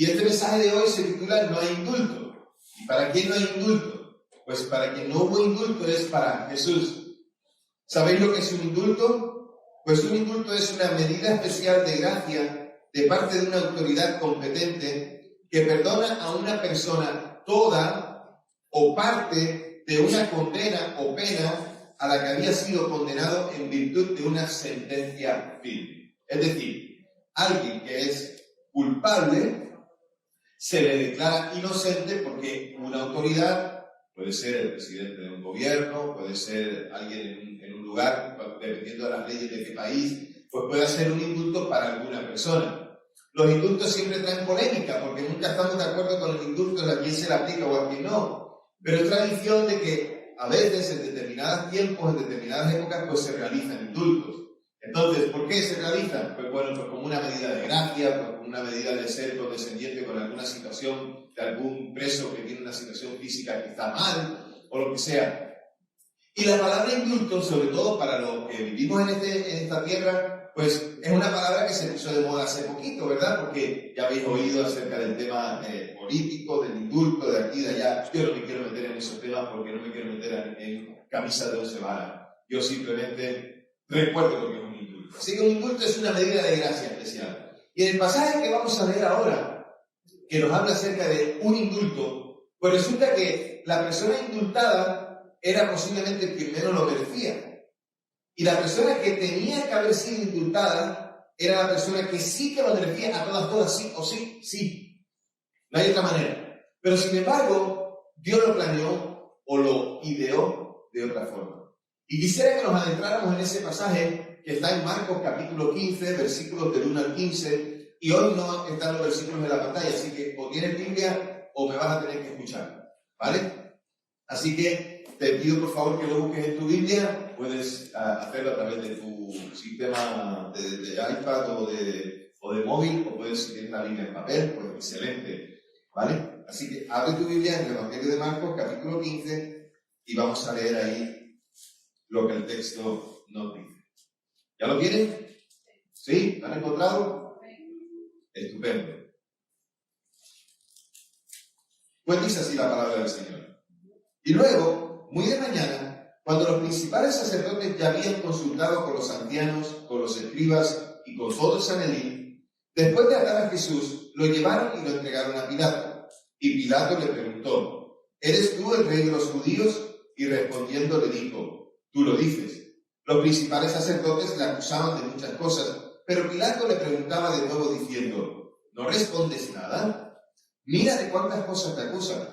Y este mensaje de hoy se titula No hay indulto. ¿Y para quién no hay indulto? Pues para quien no hubo indulto es para Jesús. ¿Sabéis lo que es un indulto? Pues un indulto es una medida especial de gracia de parte de una autoridad competente que perdona a una persona toda o parte de una condena o pena a la que había sido condenado en virtud de una sentencia firme. Es decir, alguien que es culpable se le declara inocente porque una autoridad, puede ser el presidente de un gobierno, puede ser alguien en un lugar, dependiendo de las leyes de qué país, pues puede hacer un indulto para alguna persona. Los indultos siempre traen polémica, porque nunca estamos de acuerdo con el indulto, a quién se le aplica o a quién no. Pero es tradición de que a veces, en determinados tiempos, en determinadas épocas, pues se realizan indultos. Entonces, ¿por qué se realizan? Pues bueno, pues como una medida de gracia, pues como una medida de ser condescendiente con alguna situación de algún preso que tiene una situación física que está mal, o lo que sea. Y la palabra indulto, sobre todo para los que vivimos en esta tierra, pues es una palabra que se puso de moda hace poquito, ¿verdad? Porque ya habéis oído acerca del tema político, del indulto, de aquí, de allá. Yo no me quiero meter en esos temas porque no me quiero meter en camisa de 11 varas. Yo simplemente recuerdo lo que es un indulto. Así que un indulto es una medida de gracia especial. Y en el pasaje que vamos a leer ahora, que nos habla acerca de un indulto, pues resulta que la persona indultada era posiblemente quien menos lo merecía. Y la persona que tenía que haber sido indultada era la persona que sí que lo merecía a todas, sí o sí, sí. No hay otra manera. Pero sin embargo, Dios lo planeó o lo ideó de otra forma. Y quisiera que nos adentráramos en ese pasaje que está en Marcos capítulo 15, versículos del 1 al 15, y hoy no están los versículos en la pantalla, así que o tienes Biblia o me vas a tener que escuchar, ¿vale? Así que te pido por favor que lo busques en tu Biblia. Puedes hacerlo a través de tu sistema de iPad o de móvil, o puedes, si tienes la Biblia en papel, pues excelente, ¿vale? Así que abre tu Biblia en el Evangelio de Marcos capítulo 15 y vamos a leer ahí lo que el texto nos dice. ¿Ya lo tienen? ¿Sí? ¿Lo han encontrado? Estupendo. Pues dice así la palabra del Señor. Y luego, muy de mañana, cuando los principales sacerdotes ya habían consultado con los ancianos, con los escribas y con todo el Sanedrín, después de atar a Jesús, lo llevaron y lo entregaron a Pilato. Y Pilato le preguntó: ¿Eres tú el rey de los judíos? Y respondiendo le dijo: Tú lo dices. Los principales sacerdotes le acusaban de muchas cosas, pero Pilato le preguntaba de nuevo diciendo: ¿No respondes nada? Mira de cuántas cosas te acusan.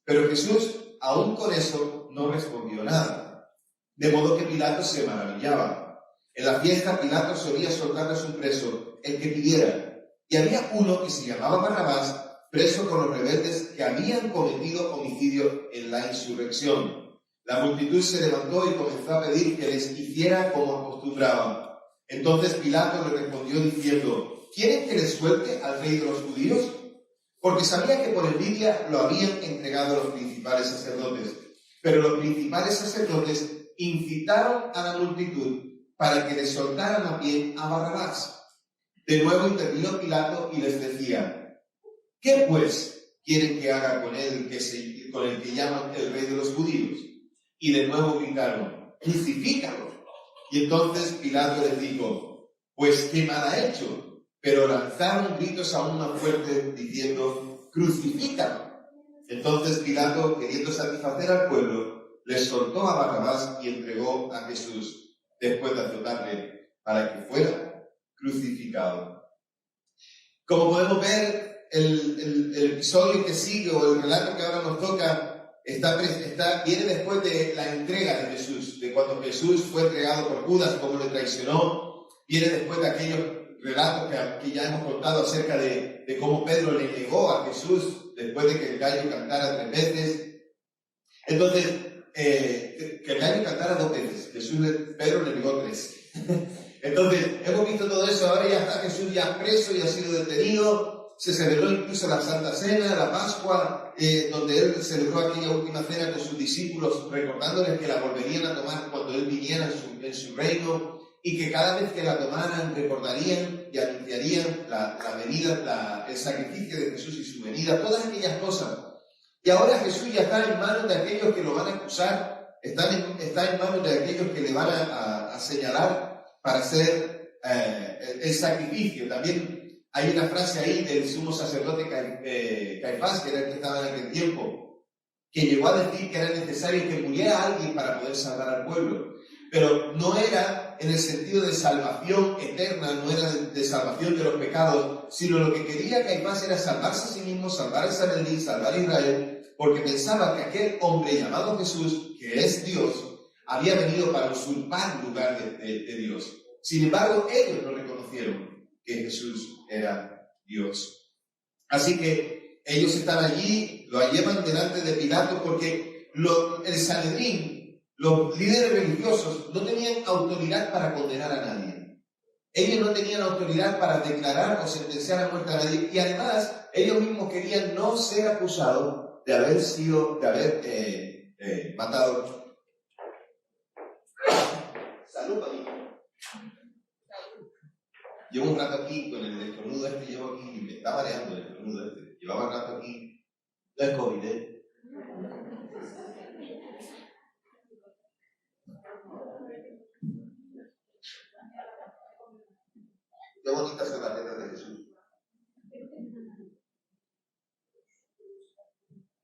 Pero Jesús, aún con eso, no respondió nada. De modo que Pilato se maravillaba. En la fiesta Pilato solía soltarles un preso, el que pidiera. Y había uno que se llamaba Barrabás, preso con los rebeldes que habían cometido homicidio en la insurrección. La multitud se levantó y comenzó a pedir que les hiciera como acostumbraban. Entonces Pilato le respondió diciendo: ¿Quieren que les suelte al rey de los judíos? Porque sabía que por envidia lo habían entregado a los principales sacerdotes. Pero los principales sacerdotes incitaron a la multitud para que les soltaran a pie a Barrabás. De nuevo intervino Pilato y les decía: ¿Qué pues quieren que haga con él, con el que llaman el rey de los judíos? Y de nuevo gritaron: ¡Crucifícalo! Y entonces Pilato les dijo: Pues ¿qué mal ha hecho? Pero lanzaron gritos aún más fuertes diciendo: ¡Crucifícalo! Entonces Pilato, queriendo satisfacer al pueblo, les soltó a Barrabás y entregó a Jesús, después de azotarle, para que fuera crucificado. Como podemos ver, el episodio que sigue, o el relato que ahora nos toca, viene después de la entrega de Jesús, de cuando Jesús fue entregado por Judas, cómo le traicionó. Viene después de aquellos relatos que ya hemos contado acerca de cómo Pedro le negó a Jesús después de que el gallo cantara 3 veces. Entonces, que el gallo cantara 2 veces, Pedro le negó 3. Entonces, hemos visto todo eso. Ahora ya está Jesús ya preso y ha sido detenido. Se celebró incluso la Santa Cena, la Pascua, donde él celebró aquella última cena con sus discípulos, recordándoles que la volverían a tomar cuando él viniera en su reino, y que cada vez que la tomaran recordarían y anunciarían la venida, el sacrificio de Jesús y su venida, todas aquellas cosas. Y ahora Jesús ya está en manos de aquellos que lo van a acusar, está en manos de aquellos que le van a señalar para hacer el sacrificio. También hay una frase ahí del sumo sacerdote Caifás, que era el que estaba en aquel tiempo, que llegó a decir que era necesario que muriera alguien para poder salvar al pueblo. Pero no era en el sentido de salvación eterna, no era de salvación de los pecados, sino lo que quería Caifás era salvarse a sí mismo, salvar a Sanedrín, salvar a Israel, porque pensaba que aquel hombre llamado Jesús, que es Dios, había venido para usurpar el lugar de Dios. Sin embargo, ellos no reconocieron que Jesús era Dios. Así que ellos están allí, lo llevan delante de Pilato, porque el Sanedrín, los líderes religiosos, no tenían autoridad para condenar a nadie. Ellos no tenían autoridad para declarar o sentenciar a muerte a nadie. Y además, ellos mismos querían no ser acusados de haber matado. Salud, amigo. Llevo un rato aquí con el estornudo llevo aquí, me está mareando el estornudo Llevaba un rato aquí. No es COVID, Qué bonitas son las letras de Jesús.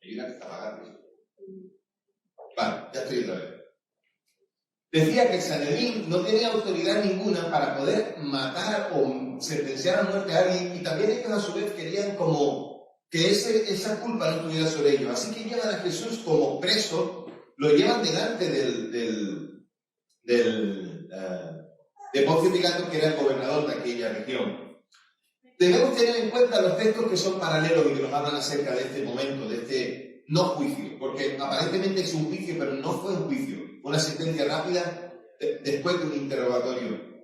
Hay una que está apagada. Vale, ya estoy otra vez. Decía que el Sanedrín no tenía autoridad ninguna para poder matar o sentenciar a muerte a alguien, y también ellos a su vez querían como que esa culpa no estuviera sobre ellos. Así que llevan a Jesús como preso, lo llevan delante de Poncio Pilato, que era el gobernador de aquella región. Debemos tener en cuenta los textos que son paralelos y que nos hablan acerca de este momento, de este no juicio, porque aparentemente es un juicio, pero no fue un juicio, fue una sentencia rápida después de un interrogatorio.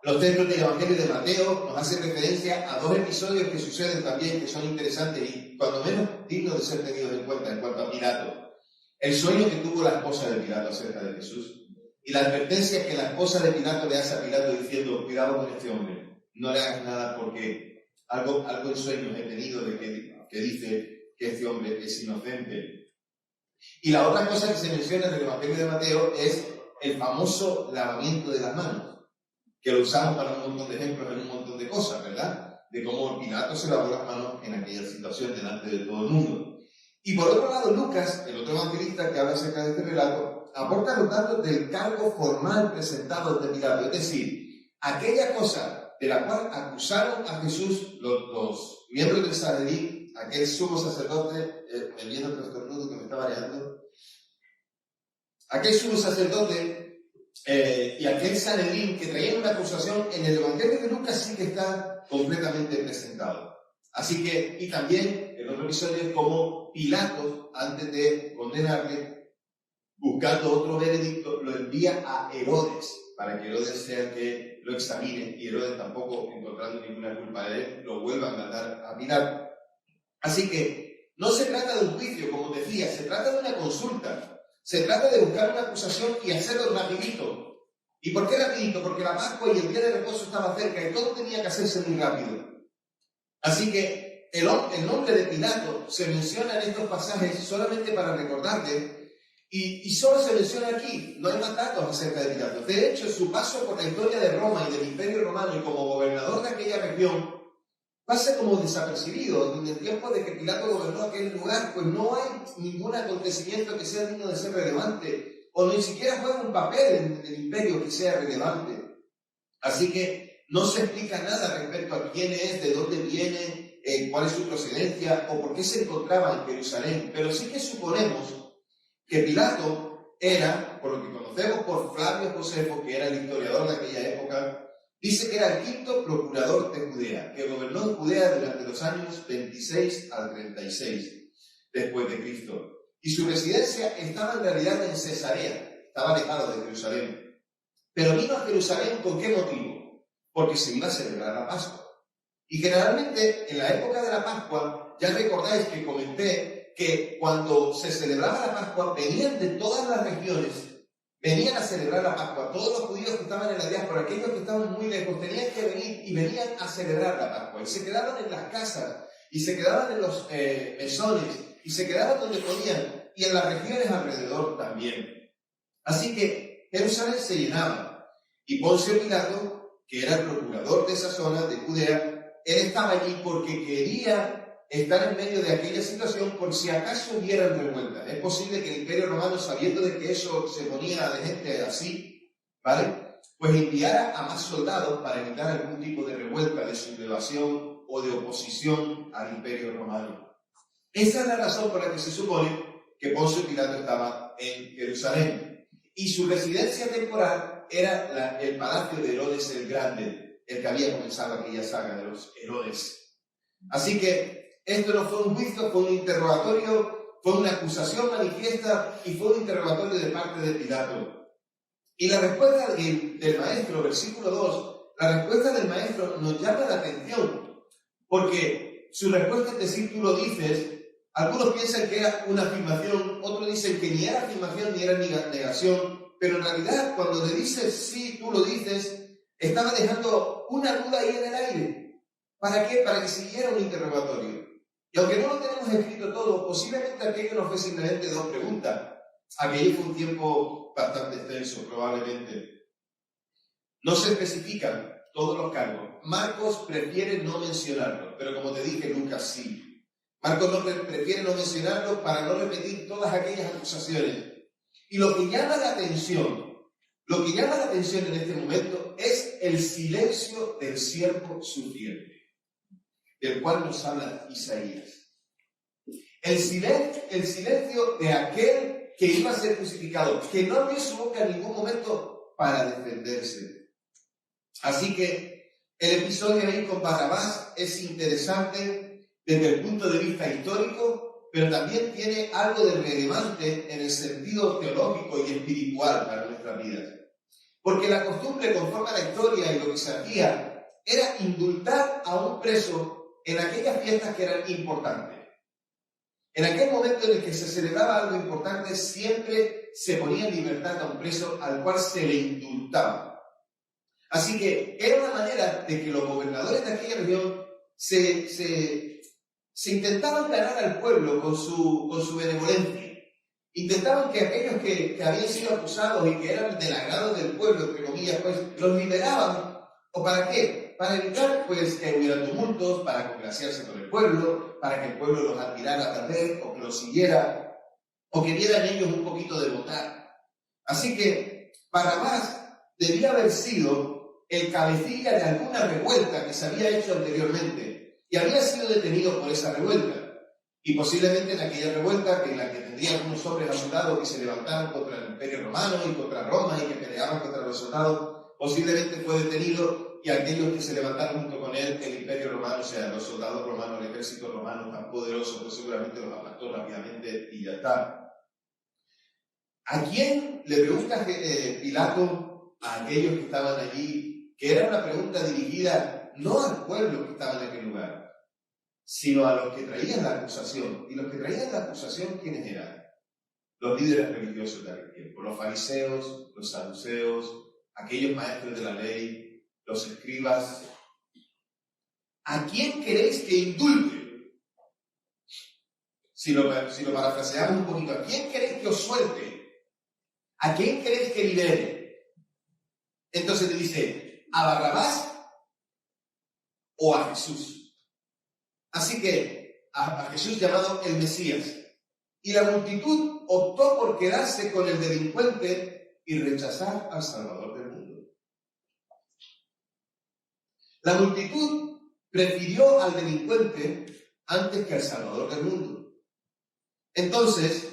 Los textos del Evangelio de Mateo nos hacen referencia a dos episodios que suceden también, que son interesantes y cuando menos dignos de ser tenidos en cuenta en cuanto a Pilato. El sueño que tuvo la esposa de Pilato acerca de Jesús y la advertencia que la esposa de Pilato le hace a Pilato diciendo: cuidado con este hombre, no le hagas nada porque algo en sueños he tenido de que dice que este hombre es inocente. Y la otra cosa que se menciona en el Evangelio de Mateo es el famoso lavamiento de las manos, que lo usamos para un montón de ejemplos en un montón de cosas, ¿verdad? De cómo Pilato se lavó las manos en aquella situación delante de todo el mundo. Y por otro lado, Lucas, el otro evangelista que habla acerca de este relato, aporta los datos del cargo formal presentado ante Pilato, es decir, aquella cosa de la cual acusaron a Jesús los miembros del Sanedrín, aquel sumo sacerdote, el viendo el estornudo que me está mareando, aquel sumo sacerdote y aquel Sanedrín que traían una acusación, en el Evangelio de Lucas sí que está completamente presentado. Así que, y también el otro episodio es como Pilato, antes de condenarle, buscando otro veredicto, lo envía a Herodes, para que Herodes sea el que lo examine, y Herodes tampoco, encontrando ninguna culpa de él, lo vuelva a mandar a Pilato. Así que no se trata de un juicio, como decía, se trata de una consulta, se trata de buscar una acusación y hacerlo rapidito. ¿Y por qué rapidito? Porque la Pascua y el día de reposo estaba cerca y todo tenía que hacerse muy rápido. Así que el nombre de Pilato se menciona en estos pasajes solamente para recordarte, y solo se menciona aquí, no hay más datos acerca de Pilato. De hecho, su paso por la historia de Roma y del Imperio Romano y como gobernador de aquella región pasa como desapercibido. En el tiempo de que Pilato gobernó aquel lugar, pues no hay ningún acontecimiento que sea digno de ser relevante, o ni siquiera juega un papel en el imperio que sea relevante. Así que no se explica nada respecto a quién es, de dónde viene, cuál es su procedencia o por qué se encontraba en Jerusalén. Pero sí que suponemos que Pilato era, por lo que conocemos por Flavio Josefo, que era el historiador de aquella época, dice que era el quinto procurador de Judea, que gobernó en Judea durante los años 26 al 36 después de Cristo. Y su residencia estaba en realidad en Cesarea, estaba alejado de Jerusalén. Pero vino a Jerusalén ¿con qué motivo? Porque se iba a celebrar la Pascua. Y generalmente en la época de la Pascua, ya recordáis que comenté que cuando se celebraba la Pascua venían de todas las regiones venían a celebrar la Pascua. Todos los judíos que estaban en la diáspora, aquellos que estaban muy lejos, tenían que venir y venían a celebrar la Pascua. Y se quedaban en las casas, y se quedaban en los mesones, y se quedaban donde podían, y en las regiones alrededor también. Así que Jerusalén se llenaba. Y Poncio Pilato, que era el procurador de esa zona, de Judea, él estaba allí porque quería estar en medio de aquella situación por si acaso hubieran revueltas. Es posible que el Imperio Romano, sabiendo de que eso se ponía de gente así, ¿vale?, pues enviara a más soldados para evitar algún tipo de revuelta, de sublevación o de oposición al Imperio Romano. Esa es la razón por la que se supone que Poncio Pilato estaba en Jerusalén. Y su residencia temporal era el palacio de Herodes el Grande, el que había comenzado aquella saga de los Herodes. Así que esto no fue un juicio, fue un interrogatorio, fue una acusación manifiesta y fue un interrogatorio de parte de Pilato. Y la respuesta del maestro, versículo 2, la respuesta del maestro nos llama la atención, porque su respuesta es decir, tú lo dices. Algunos piensan que era una afirmación, otros dicen que ni era afirmación ni era negación, pero en realidad cuando le dices sí, tú lo dices, estaba dejando una duda ahí en el aire. ¿Para qué? Para que siguiera un interrogatorio. Y aunque no lo tenemos escrito todo, posiblemente aquello no fue simplemente dos preguntas. Aquello fue un tiempo bastante extenso, probablemente. No se especifican todos los cargos. Marcos prefiere no mencionarlo, pero como te dije, Lucas sí. Marcos prefiere no mencionarlo para no repetir todas aquellas acusaciones. Y lo que llama la atención en este momento es el silencio del siervo sufriente, del cual nos habla Isaías. El silencio de aquel que iba a ser crucificado, que no abrió su boca en ningún momento para defenderse. Así que el episodio ahí con Barrabás es interesante desde el punto de vista histórico, pero también tiene algo de relevante en el sentido teológico y espiritual para nuestras vidas. Porque la costumbre, conforme a la historia y lo que se hacía, era indultar a un preso en aquellas fiestas que eran importantes. En aquel momento en el que se celebraba algo importante, siempre se ponía en libertad a un preso al cual se le indultaba. Así que era una manera de que los gobernadores de aquella región se intentaban ganar al pueblo con su benevolencia. Intentaban que aquellos que habían sido acusados y que eran del agrado del pueblo, entre comillas, pues los liberaban. ¿O para qué? Para evitar pues que hubiera tumultos, para congraciarse con el pueblo, para que el pueblo los admirara tal vez, o que los siguiera, o que vieran ellos un poquito de votar. Así que Barrabás debía haber sido el cabecilla de alguna revuelta que se había hecho anteriormente, y había sido detenido por esa revuelta. Y posiblemente en aquella revuelta, en la que tendría algunos hombres a su lado que se levantaban contra el Imperio Romano y contra Roma y que peleaban contra los soldados, posiblemente fue detenido, y aquellos que se levantaron junto con él, el Imperio Romano, o sea, los soldados romanos, el ejército romano tan poderoso, pues seguramente los aplastó rápidamente y ya está. ¿A quién le pregunta Pilato a aquellos que estaban allí? Que era una pregunta dirigida no al pueblo que estaba en aquel lugar, sino a los que traían la acusación. Y los que traían la acusación, ¿quiénes eran? Los líderes religiosos de aquel tiempo, los fariseos, los saduceos, aquellos maestros de la ley, los escribas. ¿A quién queréis que indulte? Si lo parafraseamos un poquito, ¿a quién queréis que os suelte? ¿A quién queréis que libere? Entonces le dice, ¿a Barrabás o a Jesús? Así que a Jesús llamado el Mesías. Y la multitud optó por quedarse con el delincuente y rechazar al Salvador del mundo. La multitud prefirió al delincuente antes que al Salvador del mundo. Entonces,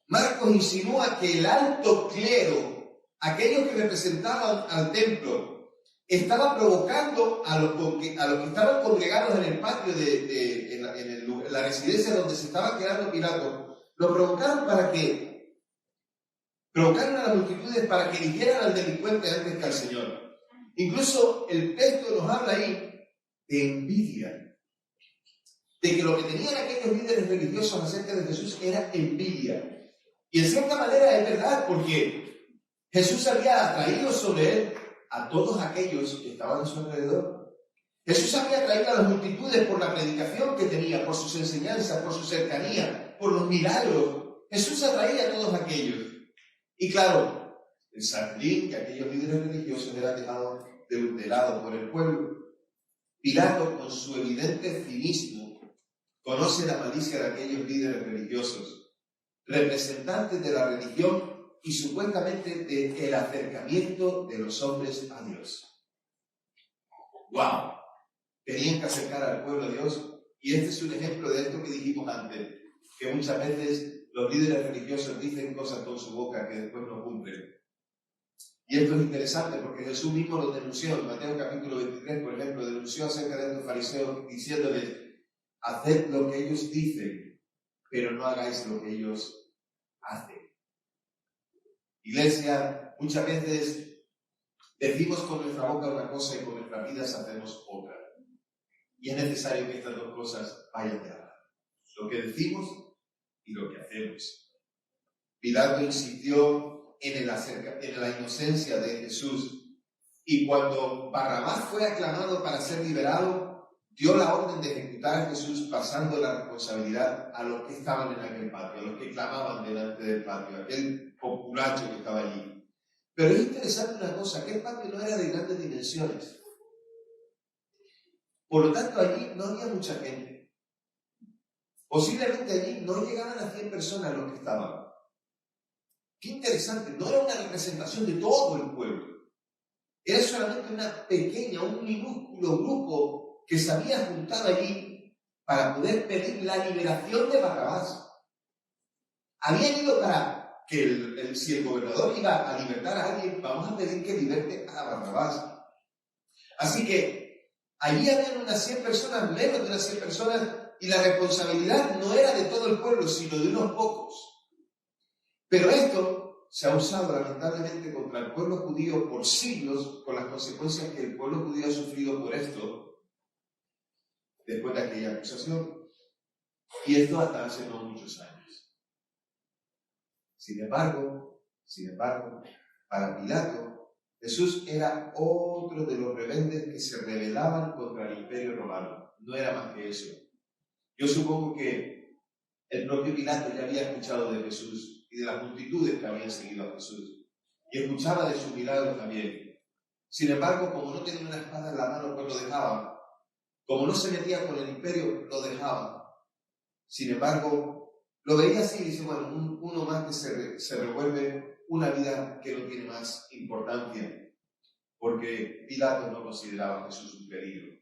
Marcos insinúa que el alto clero, aquellos que representaban al templo, estaba provocando a los que estaban congregados en el patio en la residencia donde se estaba quedando Pilato, lo provocaron provocaron a las multitudes para que eligieran al delincuente antes que al Señor. Incluso el texto nos habla ahí de envidia, de que lo que tenían aquellos líderes religiosos acerca de Jesús era envidia. Y en cierta manera es verdad, porque Jesús había atraído sobre él a todos aquellos que estaban a su alrededor. Jesús había atraído a las multitudes por la predicación que tenía, por sus enseñanzas, por su cercanía, por los milagros. Jesús atraía a todos aquellos. Y claro, el Sanedrín y aquellos líderes religiosos eran dejados de lado por el pueblo. Pilato, con su evidente cinismo, conoce la malicia de aquellos líderes religiosos, representantes de la religión y supuestamente del acercamiento de los hombres a Dios. ¡Wow! Tenían que acercar al pueblo a Dios, y este es un ejemplo de esto que dijimos antes, que muchas veces los líderes religiosos dicen cosas con su boca que después no cumplen. Y esto es interesante porque Jesús mismo lo denunció en Mateo capítulo 23, por ejemplo, denunció acerca de estos fariseos diciéndoles: haced lo que ellos dicen, pero no hagáis lo que ellos hacen. Iglesia, muchas veces decimos con nuestra boca una cosa y con nuestras vidas hacemos otra. Y es necesario que estas dos cosas vayan de la mano. Lo que decimos y lo que hacemos. Pilato insistió en la inocencia de Jesús. Y cuando Barrabás fue aclamado para ser liberado, dio la orden de ejecutar a Jesús, pasando la responsabilidad a los que estaban en aquel patio, a los que clamaban delante del patio, aquel populacho que estaba allí. Pero es interesante una cosa, aquel patio no era de grandes dimensiones. Por lo tanto, allí no había mucha gente. Posiblemente allí no llegaban a 100 personas los que estaban. Qué interesante, no era una representación de todo el pueblo. Era solamente una pequeña, un minúsculo grupo que se había juntado allí para poder pedir la liberación de Barrabás. Habían ido para que si el gobernador iba a libertar a alguien, vamos a pedir que liberte a Barrabás. Así que allí habían unas 100 personas, menos de unas 100 personas, y la responsabilidad no era de todo el pueblo, sino de unos pocos. Pero esto se ha usado lamentablemente contra el pueblo judío por siglos, con las consecuencias que el pueblo judío ha sufrido por esto, después de aquella acusación. Y esto hasta hace no muchos años. Sin embargo, para Pilato, Jesús era otro de los rebeldes que se rebelaban contra el imperio romano. No era más que eso. Yo supongo que el propio Pilato ya había escuchado de Jesús y de las multitudes que habían seguido a Jesús. Y escuchaba de sus milagros también. Sin embargo, como no tenía una espada en la mano, pues lo dejaban. Como no se metía con el imperio, lo dejaban. Sin embargo, lo veía así y dice, bueno, uno más que se revuelve, una vida que no tiene más importancia, porque Pilato no consideraba a Jesús un peligro.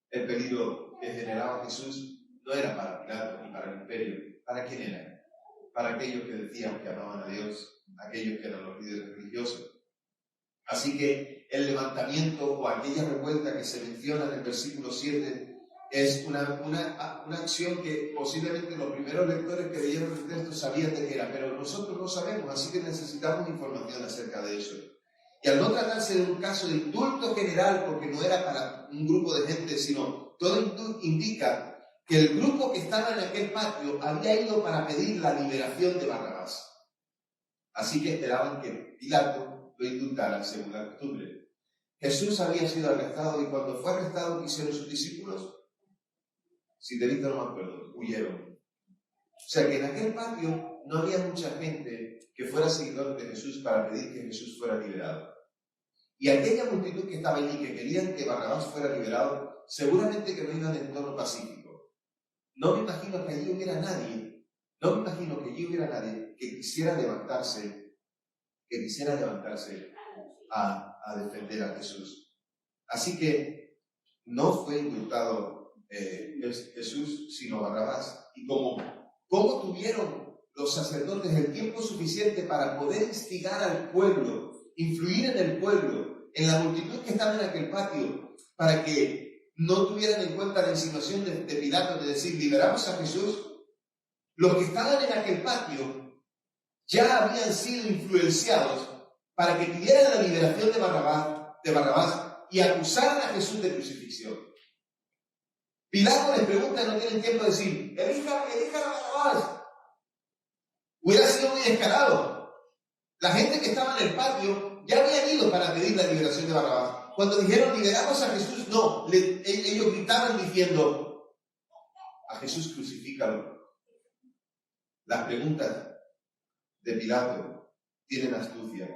El peligro que generaba Jesús no era para Pilato ni para el imperio. ¿Para quién era? Para aquellos que decían que amaban a Dios, aquellos que eran los líderes religiosos. Así que el levantamiento o aquella revuelta que se menciona en el versículo 7 es una acción que posiblemente los primeros lectores que leyeron el texto sabían de qué era, pero nosotros no sabemos, así que necesitamos información acerca de eso. Y al no tratarse de un caso de indulto general, porque no era para un grupo de gente, sino todo indica que el grupo que estaba en aquel patio había ido para pedir la liberación de Barrabás. Así que esperaban que Pilato lo indultara según la costumbre. Jesús había sido arrestado y cuando fue arrestado, ¿qué hicieron sus discípulos? Si te viste no me acuerdo, huyeron. O sea que en aquel patio no había mucha gente que fuera seguidor de Jesús para pedir que Jesús fuera liberado. Y aquella multitud que estaba allí, que querían que Barrabás fuera liberado, seguramente que no iban en tono pacífico. No me imagino que allí hubiera nadie, que quisiera levantarse a defender a Jesús. Así que no fue indultado Jesús, sino Barrabás. Y ¿cómo tuvieron los sacerdotes el tiempo suficiente para poder instigar al pueblo, influir en el pueblo, en la multitud que estaba en aquel patio, para que no tuvieran en cuenta la insinuación de Pilato de decir, liberamos a Jesús? Los que estaban en aquel patio ya habían sido influenciados para que pidieran la liberación de Barrabás y acusaran a Jesús de crucifixión. Pilato les pregunta, no tienen tiempo de decir, elija a Barrabás. Hubiera sido muy descarado. La gente que estaba en el patio ya habían ido para pedir la liberación de Barrabás. Cuando dijeron liberamos a Jesús, no, ellos gritaban diciendo, a Jesús crucifícalo. Las preguntas de Pilato tienen astucia,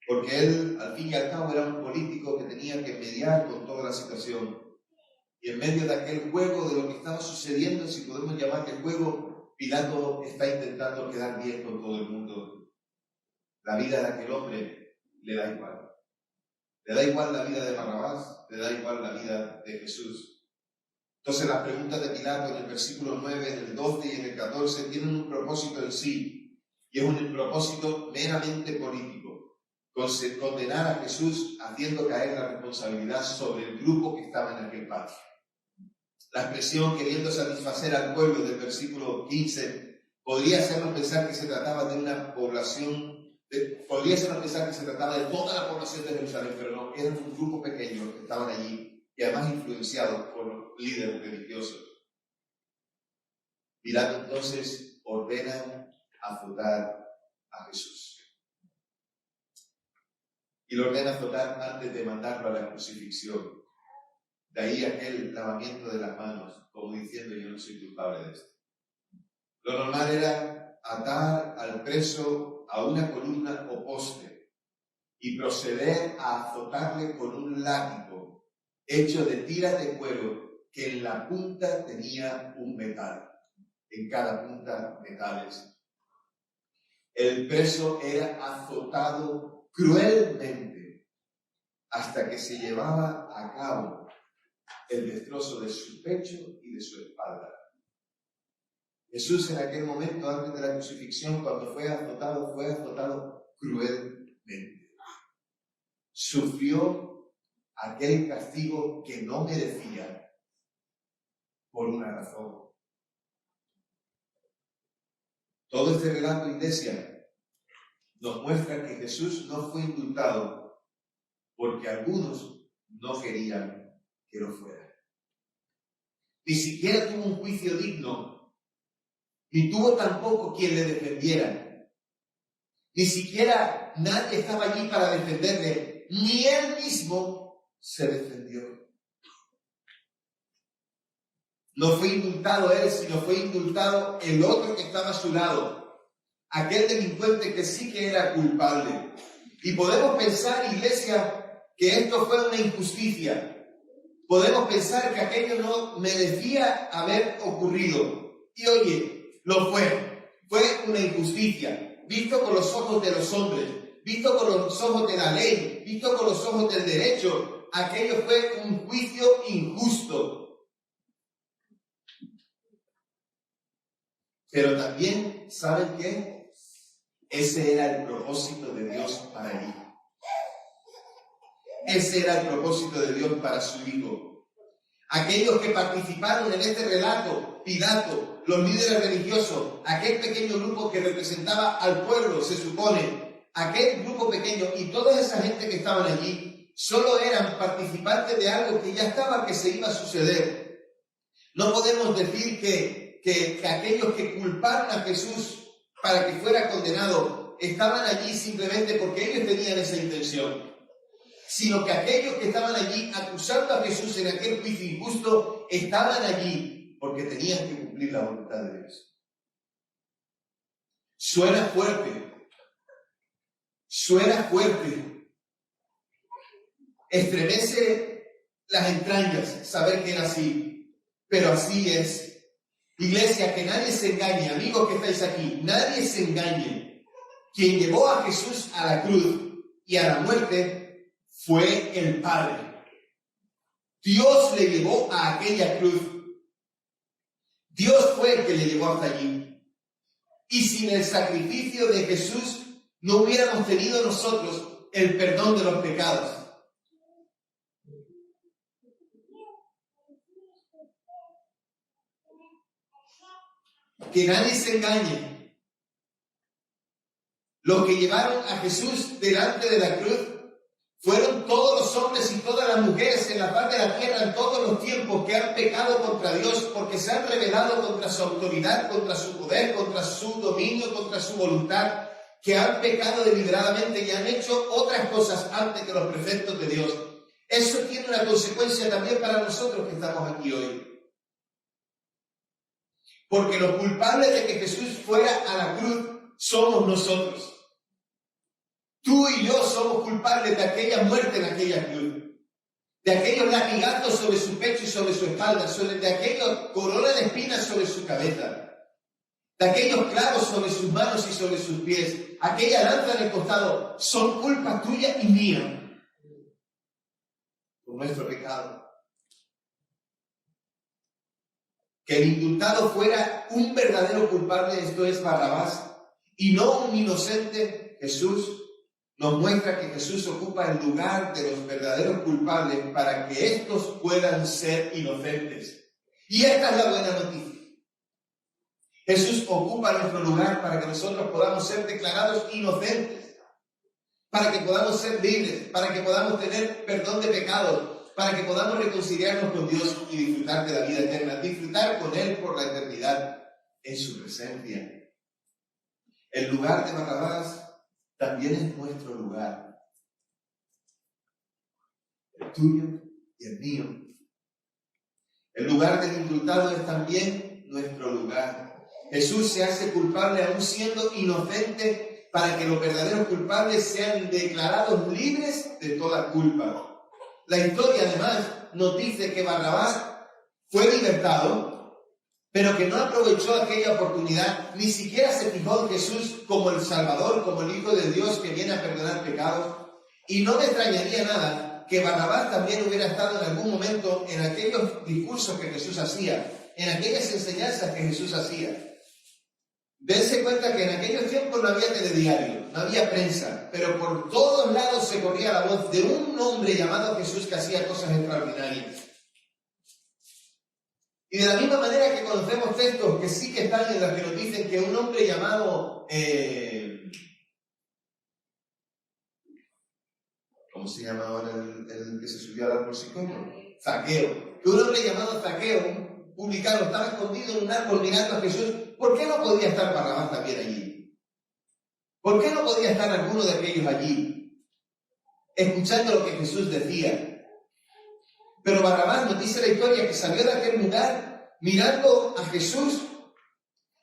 porque él, al fin y al cabo, era un político que tenía que mediar con toda la situación. Y en medio de aquel juego, de lo que estaba sucediendo, si podemos llamarle juego, Pilato está intentando quedar bien con todo el mundo. La vida de aquel hombre le da igual. Le da igual la vida de Barrabás, le da igual la vida de Jesús. Entonces las preguntas de Pilato en el versículo 9, en el 12 y en el 14 tienen un propósito en sí, y es un propósito meramente político: condenar a Jesús haciendo caer la responsabilidad sobre el grupo que estaba en aquel patio. La expresión queriendo satisfacer al pueblo del versículo 15 podría hacernos pensar que se trataba de una población, podría hacernos pensar que se trataba de toda la población de Jerusalén, pero no, eran un grupo pequeño que estaban allí y además influenciados por los líderes religiosos. Pilato entonces ordena azotar a Jesús. Y lo ordena azotar antes de mandarlo a la crucifixión. De ahí aquel lavamiento de las manos, como diciendo, yo no soy culpable de esto. Lo normal era atar al preso a una columna o poste y proceder a azotarle con un látigo hecho de tiras de cuero que en la punta tenía un metal. En cada punta metales. El preso era azotado cruelmente hasta que se llevaba a cabo el destrozo de su pecho y de su espalda. Jesús en aquel momento, antes de la crucifixión, cuando fue azotado cruelmente. Sufrió aquel castigo que no merecía por una razón. Todo este relato, iglesia, nos muestra que Jesús no fue indultado porque algunos no querían que lo fuera. Ni siquiera tuvo un juicio digno, ni tuvo tampoco quien le defendiera. Ni siquiera nadie estaba allí para defenderle, ni él mismo se defendió. No fue indultado él, sino fue indultado el otro que estaba a su lado, aquel delincuente que sí que era culpable. Y podemos pensar, iglesia, que esto fue una injusticia. Podemos pensar que aquello no merecía haber ocurrido. Y oye, lo fue. Fue una injusticia, visto con los ojos de los hombres, visto con los ojos de la ley, visto con los ojos del derecho. Aquello fue un juicio injusto. Pero también, ¿saben qué? Ese era el propósito de Dios para él. Ese era el propósito de Dios para su Hijo. Aquellos que participaron en este relato, Pilato, los líderes religiosos, aquel pequeño grupo que representaba al pueblo, se supone, aquel grupo pequeño y toda esa gente que estaban allí, solo eran participantes de algo que ya estaba, que se iba a suceder. No podemos decir que aquellos que culparon a Jesús para que fuera condenado estaban allí simplemente porque ellos tenían esa intención, sino que aquellos que estaban allí acusando a Jesús en aquel juicio injusto estaban allí porque tenían que cumplir la voluntad de Dios. Suena fuerte, estremece las entrañas saber que era así, pero así es. Iglesia, que nadie se engañe, amigos que estáis aquí, nadie se engañe. Quien llevó a Jesús a la cruz y a la muerte fue el Padre. Dios le llevó a aquella cruz. Dios fue el que le llevó hasta allí. Y sin el sacrificio de Jesús no hubiéramos tenido nosotros el perdón de los pecados. Que nadie se engañe. Los que llevaron a Jesús delante de la cruz fueron todos los hombres y todas las mujeres en la faz de la tierra en todos los tiempos que han pecado contra Dios porque se han rebelado contra su autoridad, contra su poder, contra su dominio, contra su voluntad. que han pecado deliberadamente y han hecho otras cosas antes que los preceptos de Dios. Eso tiene una consecuencia también para nosotros que estamos aquí hoy. Porque los culpables de que Jesús fuera a la cruz somos nosotros. Tú y yo somos culpables de aquella muerte en aquella cruz. De aquellos latigazos sobre su pecho y sobre su espalda, de aquella corona de espinas sobre su cabeza, de aquellos clavos sobre sus manos y sobre sus pies, aquella lanza en el costado, son culpa tuya y mía por nuestro pecado. Que el indultado fuera un verdadero culpable, esto es Barrabás, y no un inocente, Jesús, nos muestra que Jesús ocupa el lugar de los verdaderos culpables para que estos puedan ser inocentes. Y esta es la buena noticia. Jesús ocupa nuestro lugar para que nosotros podamos ser declarados inocentes, para que podamos ser libres, para que podamos tener perdón de pecados, para que podamos reconciliarnos con Dios y disfrutar de la vida eterna, disfrutar con Él por la eternidad en su presencia. El lugar de Barrabás también es nuestro lugar, el tuyo y el mío. El lugar del indultado es también nuestro lugar. Jesús se hace culpable aún siendo inocente para que los verdaderos culpables sean declarados libres de toda culpa. La historia además nos dice que Barrabás fue libertado, pero que no aprovechó aquella oportunidad, ni siquiera se fijó en Jesús como el Salvador, como el Hijo de Dios que viene a perdonar pecados. Y no me extrañaría nada que Barrabás también hubiera estado en algún momento en aquellos discursos que Jesús hacía, en aquellas enseñanzas que Jesús hacía. Dense cuenta que en aquellos tiempos no había telediario, no había prensa, pero por todos lados se corría la voz de un hombre llamado Jesús que hacía cosas extraordinarias. Y de la misma manera que conocemos textos que sí que están en los que nos dicen que un hombre llamado, ¿cómo se llama ahora el que se subió al árbol psicólogo? Zaqueo. Que un hombre llamado Zaqueo, un publicano, estaba escondido en un árbol mirando a Jesús. ¿Por qué no podía estar Barrabás también allí? ¿Por qué no podía estar alguno de aquellos allí, escuchando lo que Jesús decía? Pero Barrabás nos dice la historia que salió de aquel lugar mirando a Jesús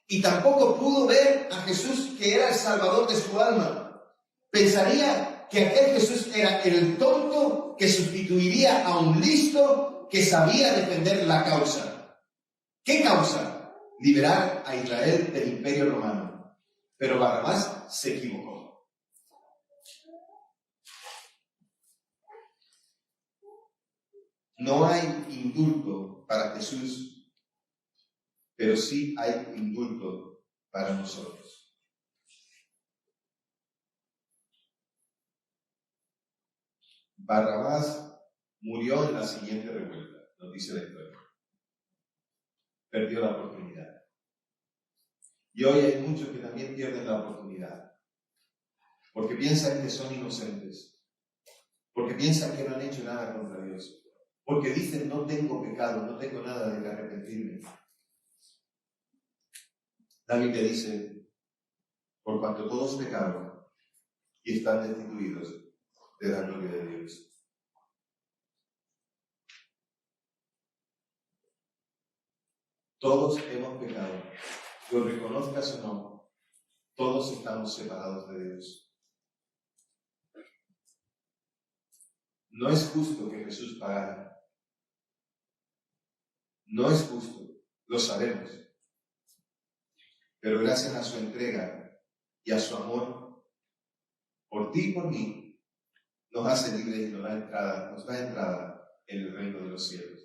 y tampoco pudo ver a Jesús que era el Salvador de su alma. Pensaría que aquel Jesús era el tonto que sustituiría a un listo que sabía defender la causa. ¿Qué causa? Liberar a Israel del Imperio Romano. Pero Barrabás se equivocó. No hay indulto para Jesús, pero sí hay indulto para nosotros. Barrabás murió en la siguiente revuelta, nos dice la historia. Perdió la oportunidad. Y hoy hay muchos que también pierden la oportunidad, porque piensan que son inocentes, porque piensan que no han hecho nada contra Dios, porque dicen no tengo pecado, no tengo nada de que arrepentirme. La Biblia dice, por cuanto todos pecaron y están destituidos de la gloria de Dios. Todos hemos pecado, lo reconozcas o no, todos estamos separados de Dios. No es justo que Jesús pagara. No es justo, lo sabemos. Pero gracias a su entrega y a su amor, por ti y por mí, nos hace libres y nos da entrada en el reino de los cielos.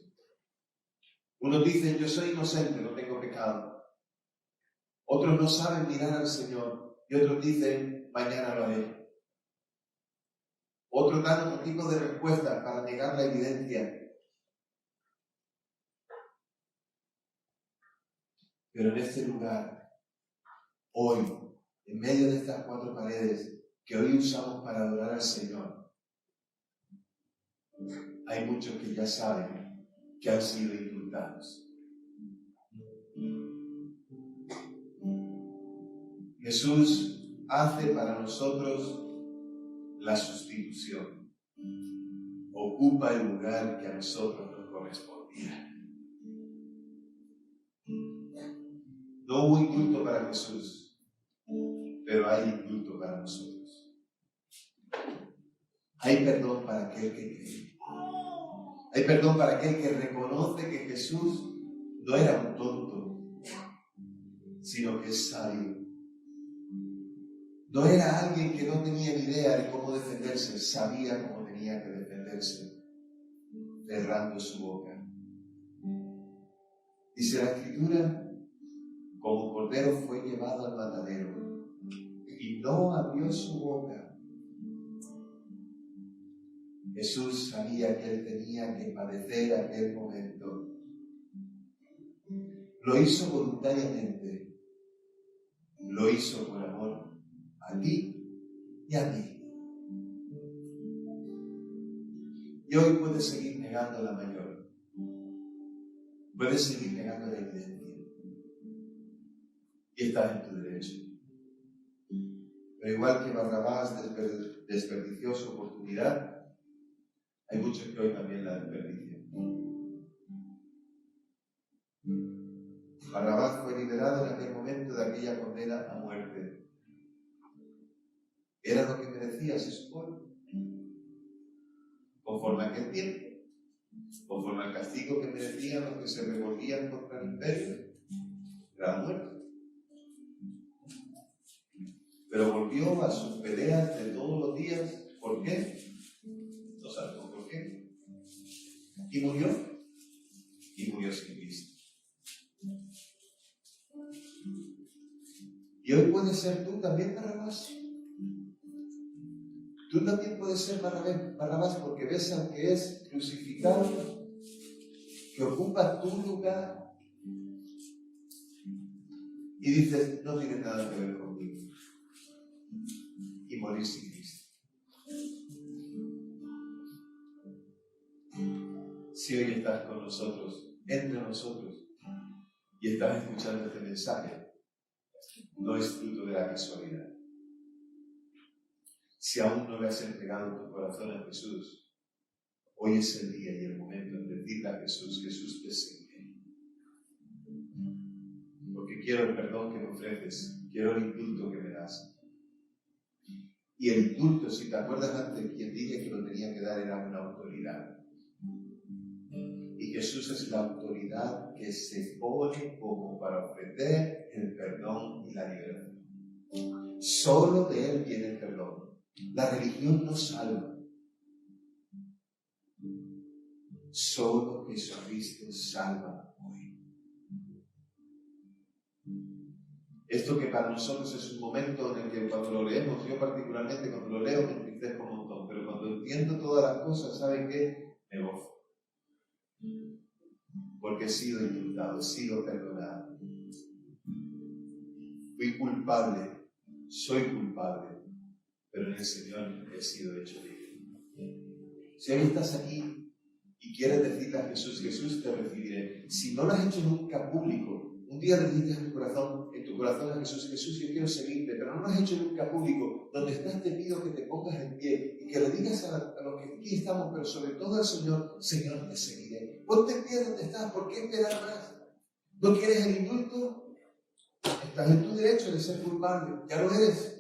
Unos dicen, yo soy inocente, no tengo pecado. Otros no saben mirar al Señor y otros dicen, mañana lo haré. Otros dan otro tipo de respuestas para negar la evidencia. Pero en este lugar, hoy, en medio de estas cuatro paredes que hoy usamos para adorar al Señor, hay muchos que ya saben que han sido indultados. Jesús hace para nosotros la sustitución. Ocupa el lugar que a nosotros nos correspondía. No hubo indulto para Jesús, pero hay indulto para nosotros. Hay perdón para aquel que cree. Hay perdón para aquel que reconoce que Jesús no era un tonto, sino que es sabio. No era alguien que no tenía ni idea de cómo defenderse, sabía cómo tenía que defenderse, cerrando su boca. Dice la Escritura, como cordero fue llevado al matadero y no abrió su boca. Jesús sabía que él tenía que padecer aquel momento. Lo hizo voluntariamente, lo hizo por amor a ti y a mí. Y hoy puedes seguir negando la mayor. Puedes seguir negando la evidencia. Y estás en tu derecho. Pero igual que Barrabás desperdició su oportunidad, hay muchos que hoy también la desperdician. Barrabás fue liberado en aquel momento de aquella condena a muerte. Era lo que merecía, se supone. Conforme a aquel tiempo, conforme al castigo que merecían los que se revolvían contra el imperio, era la muerte. Pero volvió a sus peleas de todos los días. ¿Por qué? No sabemos por qué. Y murió sin Cristo. Y hoy puedes ser tú también Barrabás. Tú también puedes ser Barrabás porque ves al que es crucificado, que ocupa tu lugar, y dices, no tiene nada que ver conmigo. Y morir sin Cristo. Si hoy estás con nosotros, entre nosotros, y estás escuchando este mensaje, no es fruto de la casualidad. Si aún no le has entregado tu corazón a Jesús, hoy es el día y el momento de decirle a Jesús, Jesús te seguiré. Porque quiero el perdón que me ofreces, quiero el indulto que me das. Y el indulto, si te acuerdas antes, quien dije que lo tenía que dar era una autoridad. Y Jesús es la autoridad que se pone como para ofrecer el perdón y la liberación. Solo de Él viene el perdón. La religión no salva. Solo Jesucristo salva hoy. Esto que para nosotros es un momento en el que cuando lo leemos, yo particularmente cuando lo leo me entristezco un montón, pero cuando entiendo todas las cosas, ¿saben qué? Me gozo. Porque he sido indultado, he sido perdonado. Fui culpable, soy culpable, pero en el Señor he sido hecho libre. Si hoy estás aquí y quieres decirle a Jesús, Jesús te recibiré. Si no lo has hecho nunca público, un día le dijiste en tu corazón a Jesús, Jesús, yo quiero seguirte, pero no lo has hecho nunca público. Donde estás te pido que te pongas en pie y que le digas a los que aquí estamos, pero sobre todo al Señor, Señor, te seguiré. Ponte en pie donde estás, ¿por qué esperar más? ¿No quieres el indulto? Estás en tu derecho de ser culpable, ya lo eres.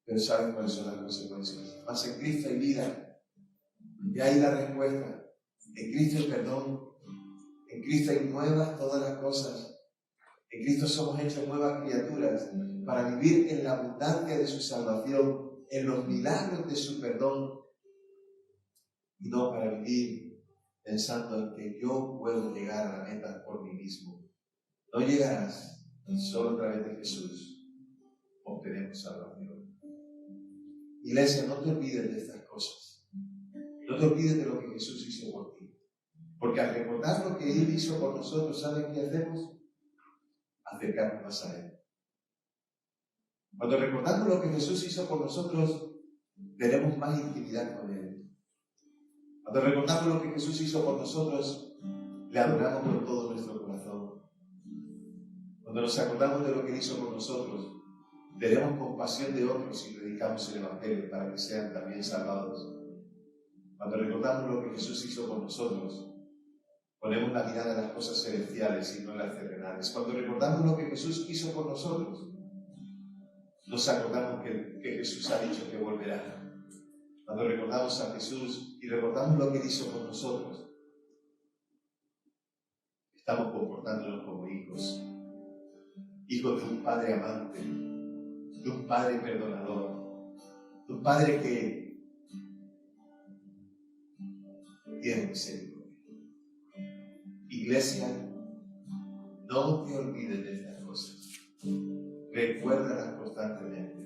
Pero sabes cuáles son las consecuencias. Mas en Cristo hay vida, y ahí la respuesta. En Cristo hay perdón, en Cristo hay nuevas todas las cosas. En Cristo somos hechos nuevas criaturas para vivir en la abundancia de su salvación, en los milagros de su perdón, y no para vivir pensando en que yo puedo llegar a la meta por mí mismo. No llegarás, solo a través de Jesús obtenemos salvación. Iglesia, no te olvides de estas cosas. No te olvides de lo que Jesús hizo por ti. Porque al recordar lo que Él hizo por nosotros, ¿saben qué hacemos? Acercarnos más a Él. Cuando recordamos lo que Jesús hizo por nosotros, tenemos más intimidad con Él. Cuando recordamos lo que Jesús hizo por nosotros, le adoramos con todo nuestro corazón. Cuando nos acordamos de lo que Él hizo por nosotros, Tenemos compasión de otros y predicamos el Evangelio para que sean también salvados. Cuando recordamos lo que Jesús hizo con nosotros, ponemos la mirada en las cosas celestiales y no en las terrenales. Cuando recordamos lo que Jesús hizo con nosotros, nos acordamos que Jesús ha dicho que volverá. Cuando recordamos a Jesús y recordamos lo que Él hizo con nosotros, estamos comportándonos como hijos. Hijos de un Padre amante, de un Padre perdonador, de un Padre que tiene misericordia. Iglesia, no te olvides de estas cosas. Recuérdalas constantemente.